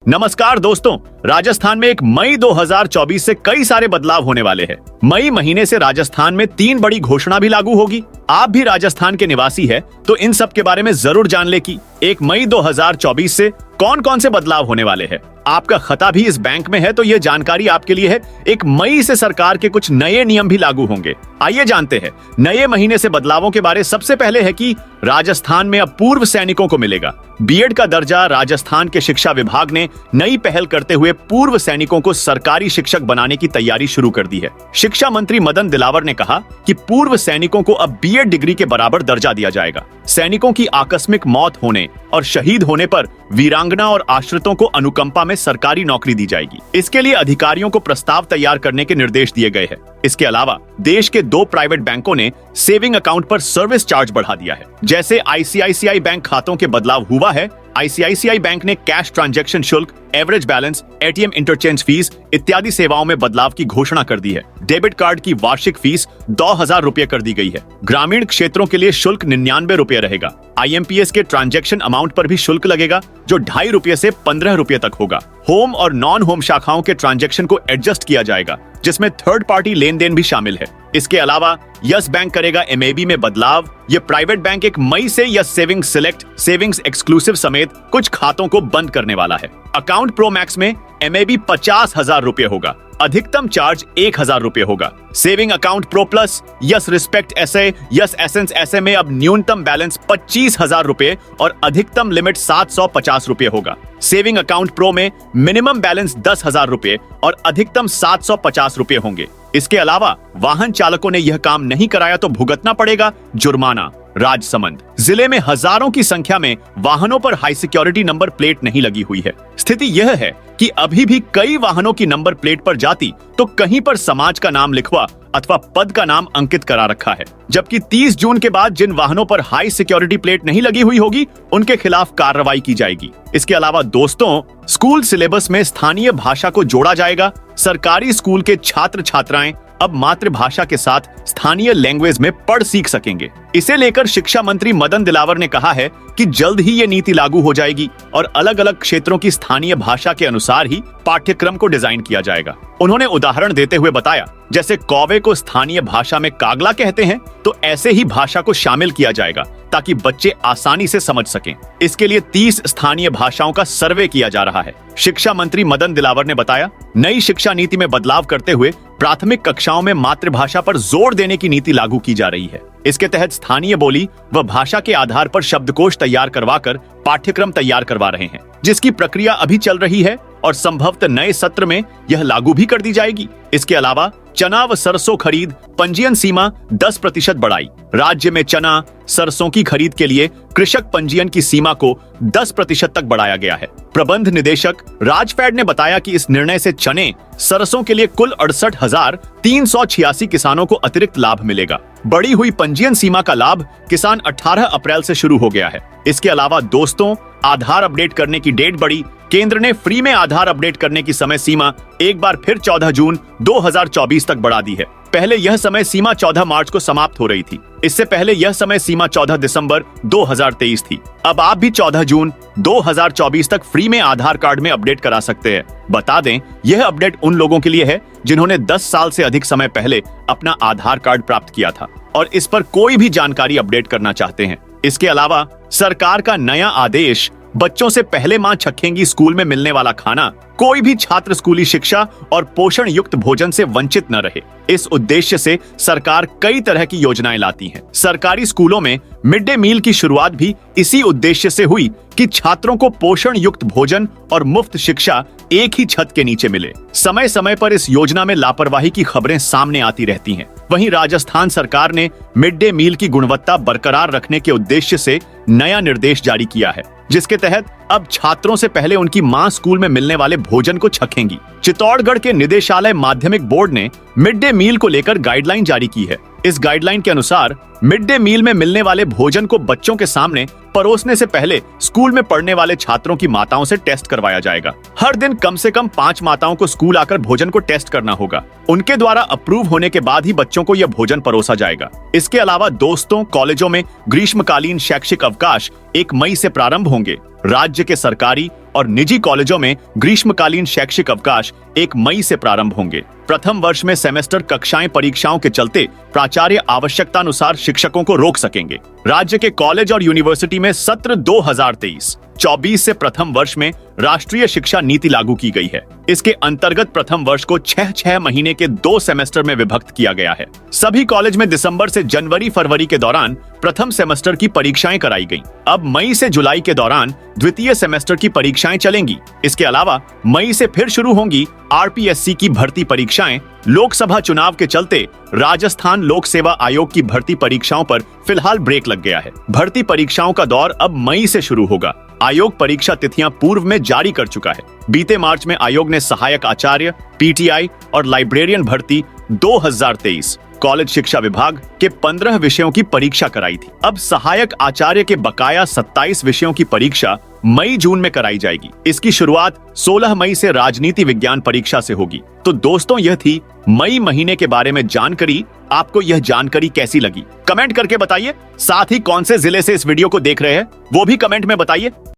नमस्कार दोस्तों, राजस्थान में एक मई 2024 से कई सारे बदलाव होने वाले हैं। मई महीने से राजस्थान में 3 बड़ी घोषणा भी लागू होगी। आप भी राजस्थान के निवासी है तो इन सब के बारे में जरूर जान ले कि 1 मई 2024 से कौन कौन से बदलाव होने वाले हैं। आपका खाता भी इस बैंक में है तो ये जानकारी आपके लिए है। 1 मई से सरकार के कुछ नए नियम भी लागू होंगे। आइए जानते हैं नए महीने से बदलावों के बारे। सबसे पहले है कि राजस्थान में अब पूर्व सैनिकों को मिलेगा बीएड का दर्जा। राजस्थान के शिक्षा विभाग ने नई पहल करते हुए पूर्व सैनिकों को सरकारी शिक्षक बनाने की तैयारी शुरू कर दी है। शिक्षा मंत्री मदन दिलावर ने कहा कि पूर्व सैनिकों को अब बीएड डिग्री के बराबर दर्जा दिया जाएगा। सैनिकों की आकस्मिक मौत होने और शहीद होने पर वीरांगना और आश्रितों को अनुकंपा में सरकारी नौकरी दी जाएगी। इसके लिए अधिकारियों को प्रस्ताव तैयार करने के निर्देश दिए गए हैं। इसके अलावा देश के 2 प्राइवेट बैंकों ने सेविंग अकाउंट पर सर्विस चार्ज बढ़ा दिया है। जैसे आईसीआईसीआई बैंक खातों के बदलाव हुआ है, आईसीआईसीआई बैंक ने कैश ट्रांजैक्शन शुल्क, average balance, ATM interchange fees इत्यादि सेवाओं में बदलाव की घोषणा कर दी है। डेबिट कार्ड की वार्षिक फीस 2000 रुपए कर दी गई है। ग्रामीण क्षेत्रों के लिए शुल्क 99 रुपए रहेगा। आईएमपीएस के ट्रांजैक्शन अमाउंट पर भी शुल्क लगेगा जो 2.5 रुपए से 15 रुपए तक होगा। होम और नॉन होम शाखाओं के ट्रांजैक्शन को एडजस्ट किया जाएगा जिसमें थर्ड पार्टी लेन देन भी शामिल है। इसके अलावा यस बैंक करेगा एमएबी में बदलाव। ये प्राइवेट बैंक 1 मई से Yes saving select, savings exclusive समेत कुछ खातों को बंद करने वाला है। अकाउंट प्रो मैक्स में एमएबी 50,000 रुपए होगा। अधिकतम चार्ज 1,000 रुपए होगा। Saving account pro plus, Yes respect SA, Yes essence SA में अब न्यूनतम बैलेंस 25,000 रुपए और अधिकतम लिमिट 750 रुपए होगा। सेविंग अकाउंट प्रो में मिनिमम बैलेंस 10,000 रुपए और अधिकतम 750 रुपए होंगे। इसके अलावा वाहन चालकों ने यह काम नहीं कराया तो भुगतना पड़ेगा जुर्माना। राजसमंद जिले में हजारों की संख्या में वाहनों पर हाई सिक्योरिटी नंबर प्लेट नहीं लगी हुई है। स्थिति यह है कि अभी भी कई वाहनों की नंबर प्लेट पर जाती तो कहीं पर समाज का नाम लिखवा अथवा पद का नाम अंकित करा रखा है, जबकि 30 जून के बाद जिन वाहनों पर हाई सिक्योरिटी प्लेट नहीं लगी हुई होगी उनके खिलाफ कार्रवाई की जाएगी। इसके अलावा दोस्तों, स्कूल सिलेबस में स्थानीय भाषा को जोड़ा जाएगा। सरकारी स्कूल के छात्र छात्राएं अब मातृभाषा के साथ स्थानीय लैंग्वेज में पढ़ सीख सकेंगे। इसे लेकर शिक्षा मंत्री मदन दिलावर ने कहा है कि जल्द ही ये नीति लागू हो जाएगी और अलग अलग क्षेत्रों की स्थानीय भाषा के अनुसार ही पाठ्यक्रम को डिजाइन किया जाएगा। उन्होंने उदाहरण देते हुए बताया, जैसे कौवे को स्थानीय भाषा में कागला कहते हैं तो ऐसे ही भाषा को शामिल किया जाएगा ताकि बच्चे आसानी से समझ सकें। इसके लिए 30 स्थानीय भाषाओं का सर्वे किया जा रहा है। शिक्षा मंत्री मदन दिलावर ने बताया, नई शिक्षा नीति में बदलाव करते हुए प्राथमिक कक्षाओं में मातृभाषा पर जोर देने की नीति लागू की जा रही है। इसके तहत स्थानीय बोली व भाषा के आधार पर शब्दकोश तैयार करवाकर पाठ्यक्रम तैयार करवा रहे हैं, जिसकी प्रक्रिया अभी चल रही है और संभवतः नए सत्र में यह लागू भी कर दी जाएगी। इसके अलावा चना व सरसों खरीद पंजीयन सीमा 10% बढ़ाई। राज्य में चना सरसों की खरीद के लिए कृषक पंजीयन की सीमा को 10% तक बढ़ाया गया है। प्रबंध निदेशक राजफेड ने बताया कि इस निर्णय से चने सरसों के लिए कुल 68,386 किसानों को अतिरिक्त लाभ मिलेगा। बढ़ी हुई पंजीयन सीमा का लाभ किसान 18 अप्रैल से शुरू हो गया है। इसके अलावा दोस्तों, आधार अपडेट करने की डेट बढ़ी। केंद्र ने फ्री में आधार अपडेट करने की समय सीमा एक बार फिर 14 जून 2024 तक बढ़ा दी है। पहले यह समय सीमा 14 मार्च को समाप्त हो रही थी। इससे पहले यह समय सीमा 14 दिसंबर 2023 थी। अब आप भी 14 जून 2024 तक फ्री में आधार कार्ड में अपडेट करा सकते हैं। बता दें, यह अपडेट उन लोगों के लिए है जिन्होंने 10 साल से अधिक समय पहले अपना आधार कार्ड प्राप्त किया था और इस पर कोई भी जानकारी अपडेट करना चाहते हैं। इसके अलावा सरकार का नया आदेश, बच्चों से पहले मां छकेंगी स्कूल में मिलने वाला खाना। कोई भी छात्र स्कूली शिक्षा और पोषण युक्त भोजन से वंचित न रहे, इस उद्देश्य से सरकार कई तरह की योजनाएं लाती है। सरकारी स्कूलों में मिड डे मील की शुरुआत भी इसी उद्देश्य से हुई कि छात्रों को पोषण युक्त भोजन और मुफ्त शिक्षा एक ही छत के नीचे मिले। समय समय पर इस योजना में लापरवाही की खबरें सामने आती रहती हैं। वहीं राजस्थान सरकार ने मिड डे मील की गुणवत्ता बरकरार रखने के उद्देश्य से नया निर्देश जारी किया है, जिसके तहत अब छात्रों से पहले उनकी मां स्कूल में मिलने वाले भोजन को छकेंगी। चित्तौड़गढ़ के निदेशालय माध्यमिक बोर्ड ने मिड डे मील को लेकर गाइडलाइन जारी की है। इस गाइडलाइन के अनुसार मिड डे मील में मिलने वाले भोजन को बच्चों के सामने परोसने से पहले स्कूल में पढ़ने वाले छात्रों की माताओं से टेस्ट करवाया जाएगा। हर दिन कम से कम 5 माताओं को स्कूल आकर भोजन को टेस्ट करना होगा। उनके द्वारा अप्रूव होने के बाद ही बच्चों को यह भोजन परोसा जाएगा। इसके अलावा दोस्तों, कॉलेजों में ग्रीष्मकालीन शैक्षिक अवकाश 1 मई से प्रारंभ होंगे। राज्य के सरकारी और निजी कॉलेजों में ग्रीष्मकालीन शैक्षिक अवकाश 1 मई से प्रारंभ होंगे। प्रथम वर्ष में सेमेस्टर कक्षाएं परीक्षाओं के चलते प्राचार्य आवश्यकतानुसार शिक्षकों को रोक सकेंगे। राज्य के कॉलेज और यूनिवर्सिटी में सत्र 2023-24 से प्रथम वर्ष में राष्ट्रीय शिक्षा नीति लागू की गई है। इसके अंतर्गत प्रथम वर्ष को 6 महीने के 2 सेमेस्टर में विभक्त किया गया है। सभी कॉलेज में दिसंबर से जनवरी-फरवरी के दौरान प्रथम सेमेस्टर की परीक्षाएं कराई गईं। अब मई से जुलाई के दौरान द्वितीय सेमेस्टर की परीक्षाएं चलेंगी। इसके अलावा मई से फिर शुरू होंगी आरपीएससी की भर्ती परीक्षाएं। लोकसभा चुनाव के चलते राजस्थान लोक सेवा आयोग की भर्ती परीक्षाओं पर फिलहाल ब्रेक लग गया है। भर्ती परीक्षाओं का दौर अब मई से शुरू होगा। आयोग परीक्षा तिथियां पूर्व में जारी कर चुका है। बीते मार्च में आयोग ने सहायक आचार्य, पीटीआई और लाइब्रेरियन भर्ती 2023 कॉलेज शिक्षा विभाग के 15 विषयों की परीक्षा कराई थी। अब सहायक आचार्य के बकाया 27 विषयों की परीक्षा मई जून में कराई जाएगी। इसकी शुरुआत 16 मई से राजनीति विज्ञान परीक्षा से होगी। तो दोस्तों, यह थी मई महीने के बारे में जानकारी। आपको यह जानकारी कैसी लगी कमेंट करके बताइए। साथ ही कौन से जिले से इस वीडियो को देख रहे हैं वो भी कमेंट में बताइए।